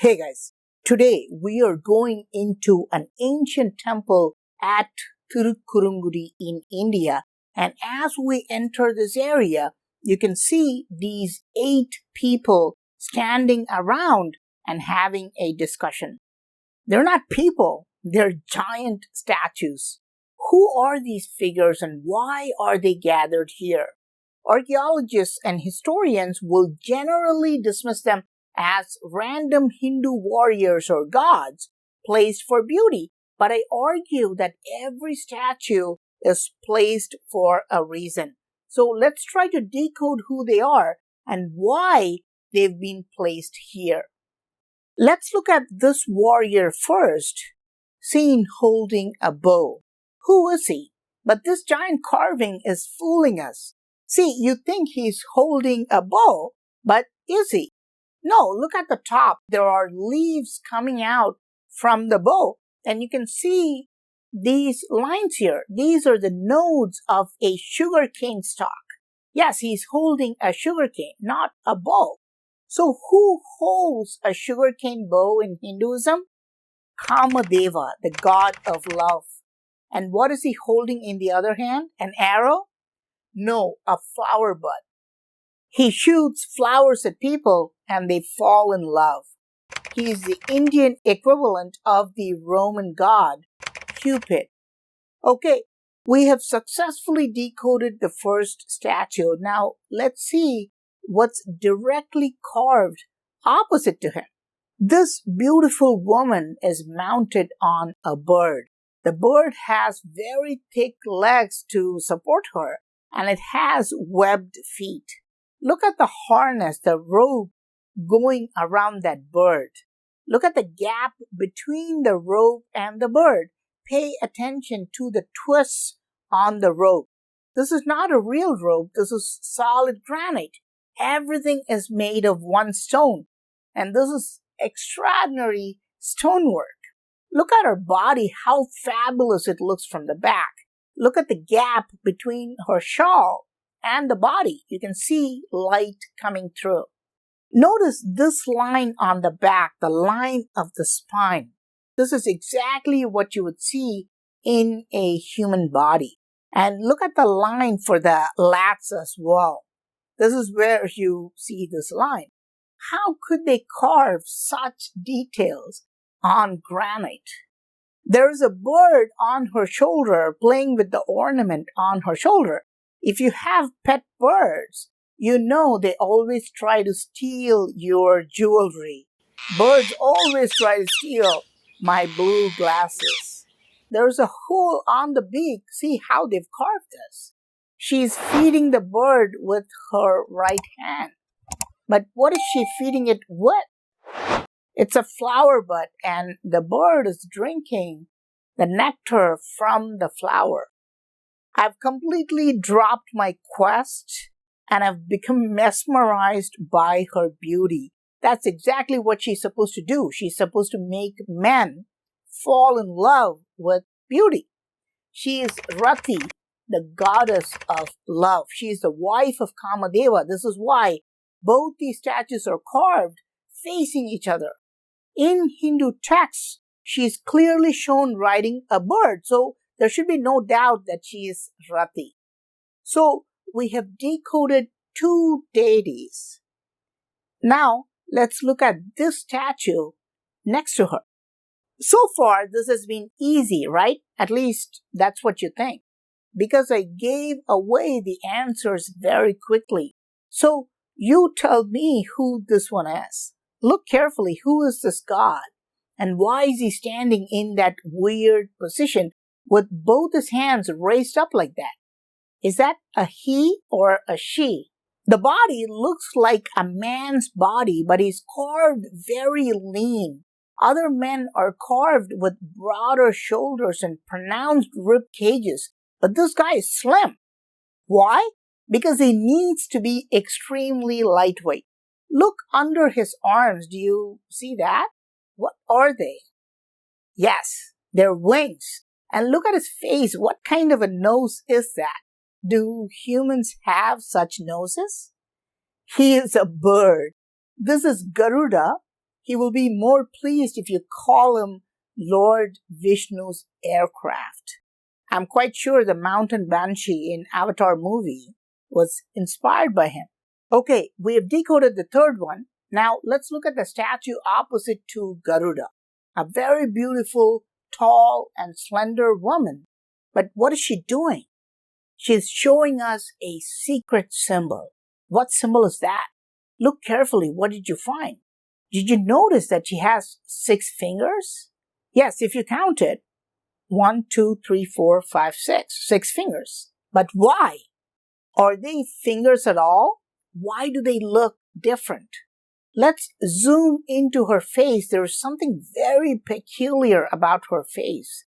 Hey guys, today we are going into an ancient temple at Thirukkurungudi in India, and as we enter this area, you can see these 8 people standing around and having a discussion. They're not people, they're giant statues. Who are these figures and why are they gathered here? Archaeologists and historians will generally dismiss them as random Hindu warriors or gods placed for beauty, but I argue that every statue is placed for a reason. So let's try to decode who they are and why they've been placed here. Let's look at this warrior first, seen holding a bow. Who is he? But this giant carving is fooling us. See, you think he's holding a bow, but is he? No, look at the top. There are leaves coming out from the bow, and you can see these lines here. These are the nodes of a sugarcane stalk. Yes, he's holding a sugarcane, not a bow. So who holds a sugarcane bow in Hinduism? Kamadeva, the god of love. And what is he holding in the other hand? An arrow? No, a flower bud. He shoots flowers at people and they fall in love. He is the Indian equivalent of the Roman god, Cupid. Okay, we have successfully decoded the first statue. Now let's see what's directly carved opposite to him. This beautiful woman is mounted on a bird. The bird has very thick legs to support her, and it has webbed feet. Look at the harness, the rope going around that bird. Look at the gap between the rope and the bird. Pay attention to the twists on the rope. This is not a real rope. This is solid granite. Everything is made of one stone. And this is extraordinary stonework. Look at her body, how fabulous it looks from the back. Look at the gap between her shawl and the body. You can see light coming through. Notice this line on the back, the line of the spine. This is exactly what you would see in a human body. And look at the line for the lats as well. This is where you see this line. How could they carve such details on granite? There is a bird on her shoulder playing with the ornament on her shoulder. If you have pet birds, you know they always try to steal your jewelry. Birds always try to steal my blue glasses. There's a hole on the beak. See how they've carved this. She's feeding the bird with her right hand. But what is she feeding it with? It's a flower bud, and the bird is drinking the nectar from the flower. I've completely dropped my quest and I've become mesmerized by her beauty. That's exactly what she's supposed to do. She's supposed to make men fall in love with beauty. She is Rati, the goddess of love. She is the wife of Kamadeva. This is why both these statues are carved facing each other. In Hindu texts, she is clearly shown riding a bird, so there should be no doubt that she is Rati. So we have decoded 2 deities. Now let's look at this statue next to her. So far this has been easy, right? At least that's what you think. Because I gave away the answers very quickly. So you tell me who this one is. Look carefully, who is this god? And why is he standing in that weird position with both his hands raised up like that? Is that a he or a she? The body looks like a man's body, but he's carved very lean. Other men are carved with broader shoulders and pronounced rib cages, but this guy is slim. Why? Because he needs to be extremely lightweight. Look under his arms. Do you see that? What are they? Yes, they're wings. And look at his face. What kind of a nose is that? Do humans have such noses? He is a bird. This is Garuda. he will be more pleased if you call him Lord Vishnu's aircraft. I'm quite sure the mountain banshee in Avatar movie was inspired by him. Okay, we have decoded the third one. Now let's look at the statue opposite to Garuda. A very beautiful, tall, and slender woman. But what is she doing? She's showing us a secret symbol. What symbol is that? Look carefully. What did you find? Did you notice that she has 6 fingers? Yes, if you count it. 1, 2, 3, 4, 5, 6. 6 fingers. But why? Are they fingers at all? Why do they look different? Let's zoom into her face. There is something very peculiar about her face.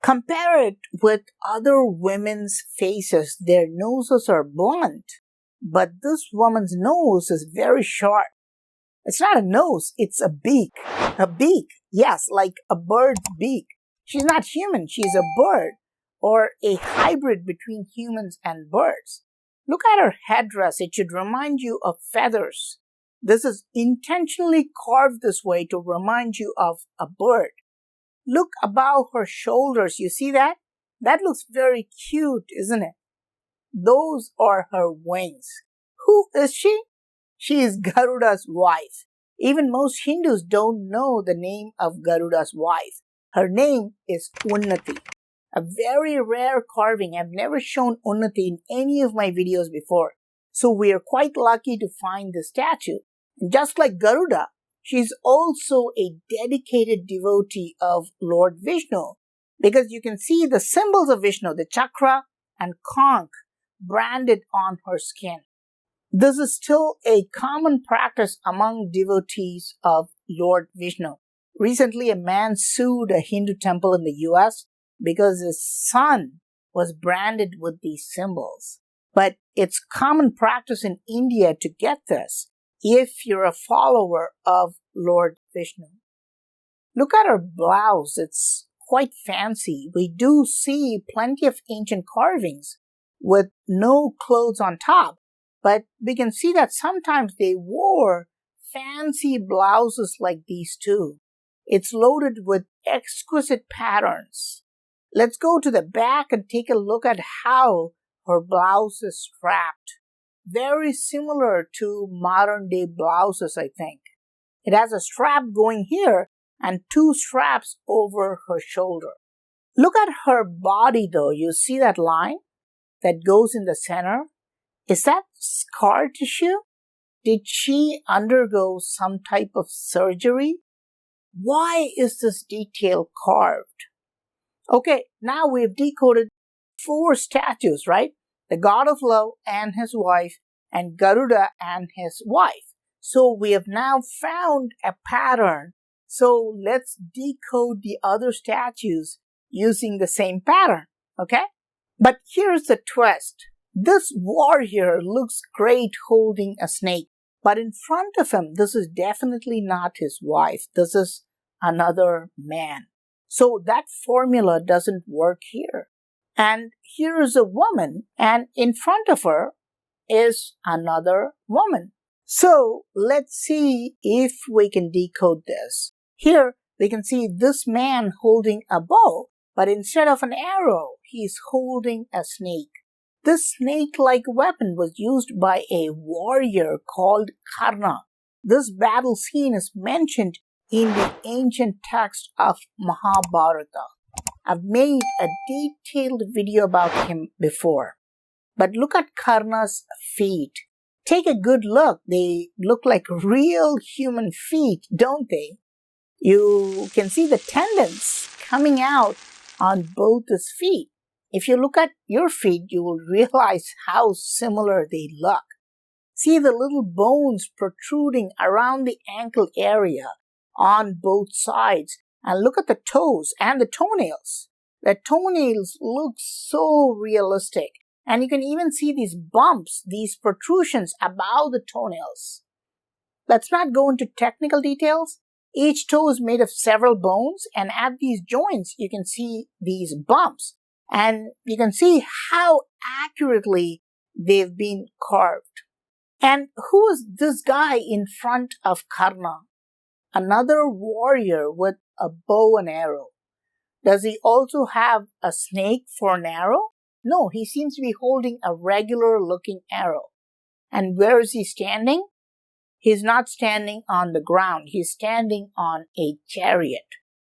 Compare it with other women's faces. Their noses are blunt, but this woman's nose is very sharp. It's not a nose, it's a beak. A beak, yes, like a bird's beak. She's not human, she's a bird, or a hybrid between humans and birds. Look at her headdress. It should remind you of feathers. This is intentionally carved this way to remind you of a bird. Look above her shoulders. You see that? That looks very cute, isn't it? Those are her wings. Who is she? She is Garuda's wife. Even most Hindus don't know the name of Garuda's wife. Her name is Unnati. A very rare carving. I've never shown Unnati in any of my videos before. So we are quite lucky to find this statue. And just like Garuda, she's also a dedicated devotee of Lord Vishnu, because you can see the symbols of Vishnu, the chakra and conch, branded on her skin. This is still a common practice among devotees of Lord Vishnu. Recently, a man sued a Hindu temple in the US because his son was branded with these symbols. But it's common practice in India to get this if you're a follower of Lord Vishnu. Look at her blouse. It's quite fancy. We do see plenty of ancient carvings with no clothes on top, but we can see that sometimes they wore fancy blouses like these too. It's loaded with exquisite patterns. Let's go to the back and take a look at how her blouse is strapped. Very similar to modern day blouses, I think. It has a strap going here and 2 straps over her shoulder. Look at her body though. You see that line that goes in the center? Is that scar tissue? Did she undergo some type of surgery? Why is this detail carved? Okay, now we've decoded 4 statues, right? The god of love and his wife, and Garuda and his wife. So we have now found a pattern. So let's decode the other statues using the same pattern, okay? But here's the twist. This warrior looks great holding a snake, but in front of him, this is definitely not his wife. This is another man. So that formula doesn't work here. And here is a woman, and in front of her is another woman. So let's see if we can decode this. Here we can see this man holding a bow, but instead of an arrow, he's holding a snake. This snake-like weapon was used by a warrior called Karna. This battle scene is mentioned in the ancient text of Mahabharata. I've made a detailed video about him before. But look at Karna's feet. Take a good look. They look like real human feet, don't they? You can see the tendons coming out on both his feet. If you look at your feet, you will realize how similar they look. See the little bones protruding around the ankle area on both sides. And look at the toes and the toenails. The toenails look so realistic. And you can even see these bumps, these protrusions above the toenails. Let's not go into technical details. Each toe is made of several bones, and at these joints, you can see these bumps. And you can see how accurately they've been carved. And who is this guy in front of Karna? another warrior with a bow and arrow. Does he also have a snake for an arrow? No, he seems to be holding a regular looking arrow. And where is he standing? He's not standing on the ground. He's standing on a chariot.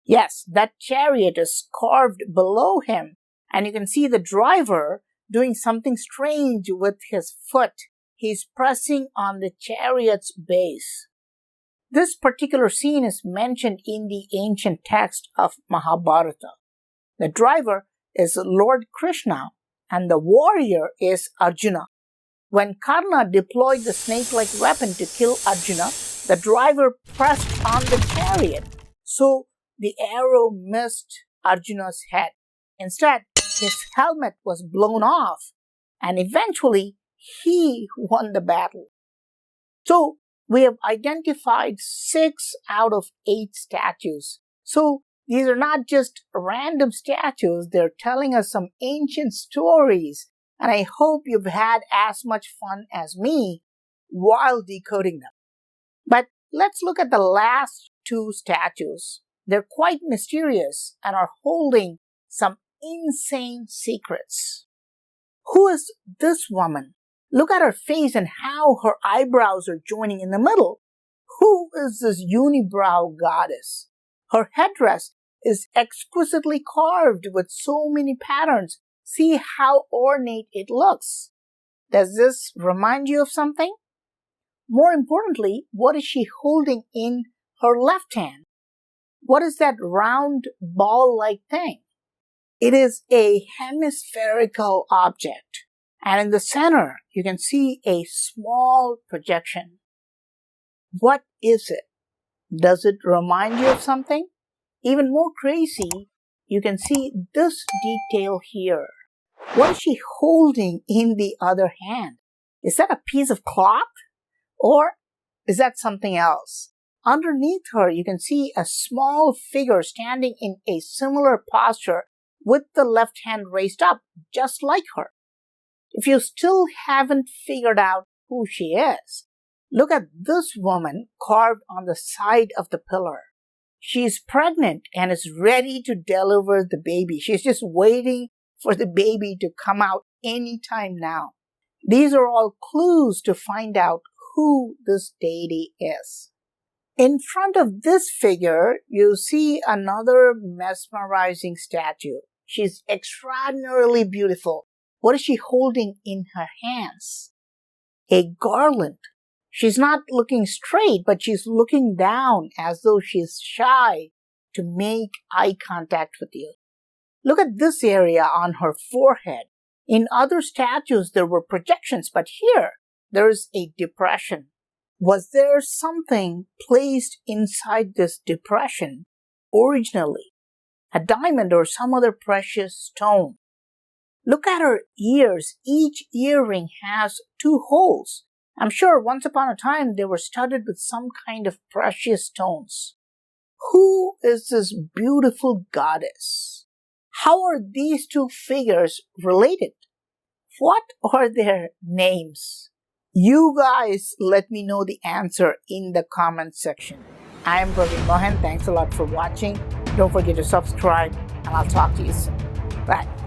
Yes, that chariot is carved below him, and you can see the driver doing something strange with his foot. He's pressing on the chariot's base. This particular scene is mentioned in the ancient text of Mahabharata. The driver is Lord Krishna, and the warrior is Arjuna. When Karna deployed the snake-like weapon to kill Arjuna, the driver pressed on the chariot, so the arrow missed Arjuna's head. Instead, his helmet was blown off, and eventually he won the battle. So, we have identified 6 out of 8 statues. So, these are not just random statues, they're telling us some ancient stories, and I hope you've had as much fun as me while decoding them. But let's look at the last 2 statues. They're quite mysterious and are holding some insane secrets. Who is this woman? Look at her face and how her eyebrows are joining in the middle. Who is this unibrow goddess? Her headdress is exquisitely carved with so many patterns. See how ornate it looks. Does this remind you of something? More importantly, what is she holding in her left hand? What is that round ball-like thing? It is a hemispherical object, and in the center you can see a small projection. What is it? Does it remind you of something? Even more crazy, you can see this detail here. What is she holding in the other hand? Is that a piece of cloth? Or is that something else? Underneath her, you can see a small figure standing in a similar posture with the left hand raised up, just like her. If you still haven't figured out who she is, look at this woman carved on the side of the pillar. She's pregnant and is ready to deliver the baby. She's just waiting for the baby to come out anytime now. These are all clues to find out who this deity is. In front of this figure, you see another mesmerizing statue. She's extraordinarily beautiful. What is she holding in her hands? A garland. She's not looking straight, but she's looking down as though she's shy to make eye contact with you. Look at this area on her forehead. In other statues, there were projections, but here, there is a depression. Was there something placed inside this depression originally? A diamond or some other precious stone? Look at her ears. Each earring has 2 holes. I'm sure once upon a time they were studded with some kind of precious stones. Who is this beautiful goddess? How are these 2 figures related? What are their names? You guys let me know the answer in the comment section. I am PraveenMohan. Thanks a lot for watching. Don't forget to subscribe, and I'll talk to you soon. Bye.